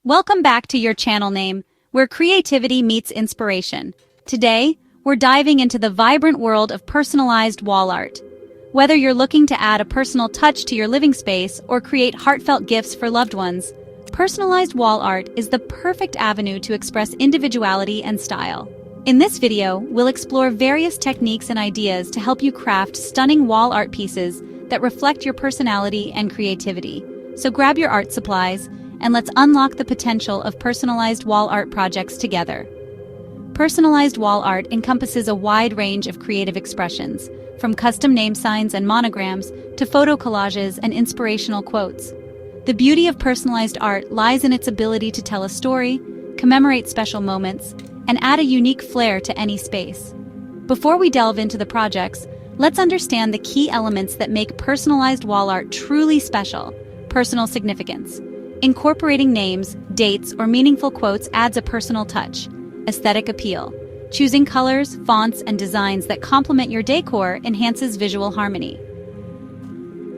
Welcome back to Your Channel Name, where creativity meets inspiration. Today, we're diving into the vibrant world of personalized wall art. Whether you're looking to add a personal touch to your living space or create heartfelt gifts for loved ones, personalized wall art is the perfect avenue to express individuality and style. In this video, we'll explore various techniques and ideas to help you craft stunning wall art pieces that reflect your personality and creativity. So grab your art supplies, and let's unlock the potential of personalized wall art projects together. Personalized wall art encompasses a wide range of creative expressions, from custom name signs and monograms to photo collages and inspirational quotes. The beauty of personalized art lies in its ability to tell a story, commemorate special moments, and add a unique flair to any space. Before we delve into the projects, let's understand the key elements that make personalized wall art truly special. Personal significance. Incorporating names, dates, or meaningful quotes adds a personal touch. Aesthetic appeal. Choosing colors, fonts, and designs that complement your decor enhances visual harmony.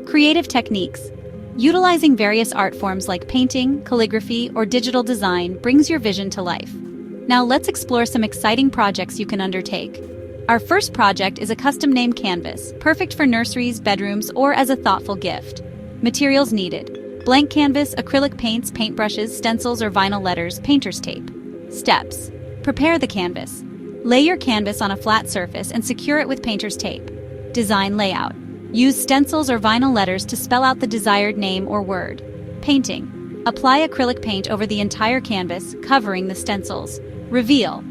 Creative techniques. Utilizing various art forms like painting, calligraphy, or digital design brings your vision to life. Now let's explore some exciting projects you can undertake. Our first project is a custom name canvas, perfect for nurseries, bedrooms, or as a thoughtful gift. Materials needed. Blank canvas, acrylic paints, paintbrushes, stencils, or vinyl letters, painter's tape. Steps. Prepare the canvas. Lay your canvas on a flat surface and secure it with painter's tape. Design layout. Use stencils or vinyl letters to spell out the desired name or word. Painting. Apply acrylic paint over the entire canvas, covering the stencils. Reveal.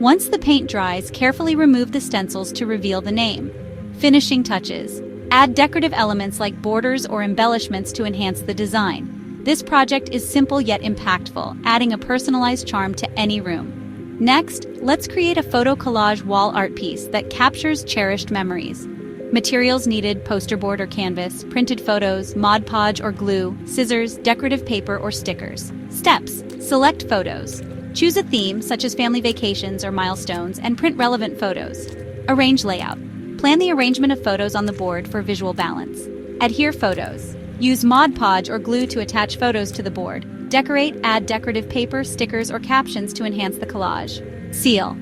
Once the paint dries, carefully remove the stencils to reveal the name. Finishing touches. Add decorative elements like borders or embellishments to enhance the design. This project is simple yet impactful, adding a personalized charm to any room. Next, let's create a photo collage wall art piece that captures cherished memories. Materials needed: poster board or canvas, printed photos, Mod Podge or glue, scissors, decorative paper, or stickers. Steps. Select photos. Choose a theme, such as family vacations or milestones, and print relevant photos. Arrange layout. Plan the arrangement of photos on the board for visual balance. Adhere photos. Use Mod Podge or glue to attach photos to the board. Decorate, add decorative paper, stickers, or captions to enhance the collage. Seal.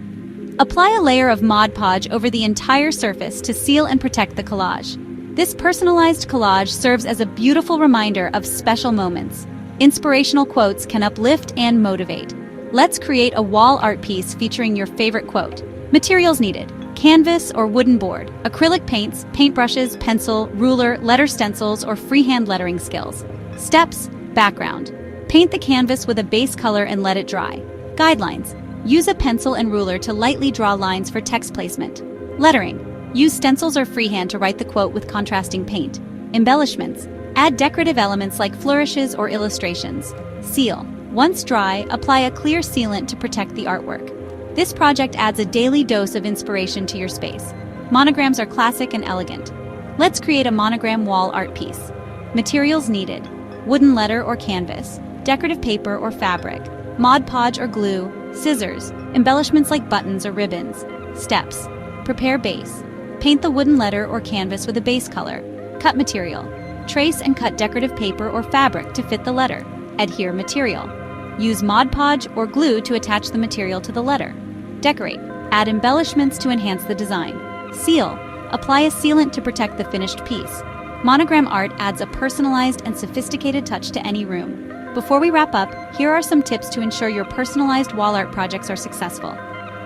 Apply a layer of Mod Podge over the entire surface to seal and protect the collage. This personalized collage serves as a beautiful reminder of special moments. Inspirational quotes can uplift and motivate. Let's create a wall art piece featuring your favorite quote. Materials needed: canvas or wooden board, acrylic paints, paintbrushes, pencil, ruler, letter stencils, or freehand lettering skills. Steps. Background. Paint the canvas with a base color and let it dry. Guidelines. Use a pencil and ruler to lightly draw lines for text placement. Lettering. Use stencils or freehand to write the quote with contrasting paint. Embellishments. Add decorative elements like flourishes or illustrations. Seal. Once dry, apply a clear sealant to protect the artwork. This project adds a daily dose of inspiration to your space. Monograms are classic and elegant. Let's create a monogram wall art piece. Materials needed: wooden letter or canvas, decorative paper or fabric, Mod Podge or glue, scissors, embellishments like buttons or ribbons. Steps. Prepare base. Paint the wooden letter or canvas with a base color. Cut material. Trace and cut decorative paper or fabric to fit the letter. Adhere material. Use Mod Podge or glue to attach the material to the letter. Decorate. Add embellishments to enhance the design. Seal. Apply a sealant to protect the finished piece. Monogram art adds a personalized and sophisticated touch to any room. Before we wrap up, here are some tips to ensure your personalized wall art projects are successful.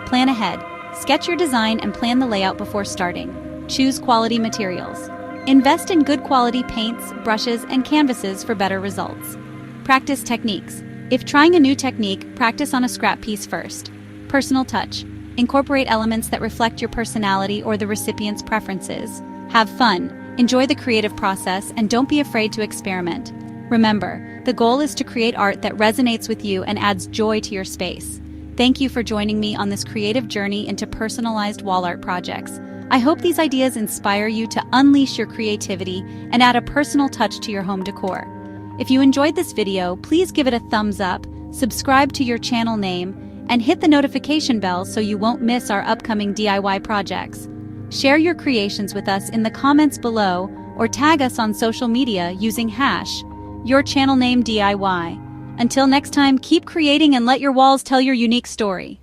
Plan ahead. Sketch your design and plan the layout before starting. Choose quality materials. Invest in good quality paints, brushes, and canvases for better results. Practice techniques. If trying a new technique, practice on a scrap piece first. Personal touch. Incorporate elements that reflect your personality or the recipient's preferences. Have fun, enjoy the creative process, and don't be afraid to experiment. Remember, the goal is to create art that resonates with you and adds joy to your space. Thank you for joining me on this creative journey into personalized wall art projects. I hope these ideas inspire you to unleash your creativity and add a personal touch to your home decor. If you enjoyed this video, please give it a thumbs up, subscribe to Your Channel Name, and hit the notification bell so you won't miss our upcoming DIY projects. Share your creations with us in the comments below or tag us on social media using #YourChannelNameDIY. Until next time, keep creating and let your walls tell your unique story.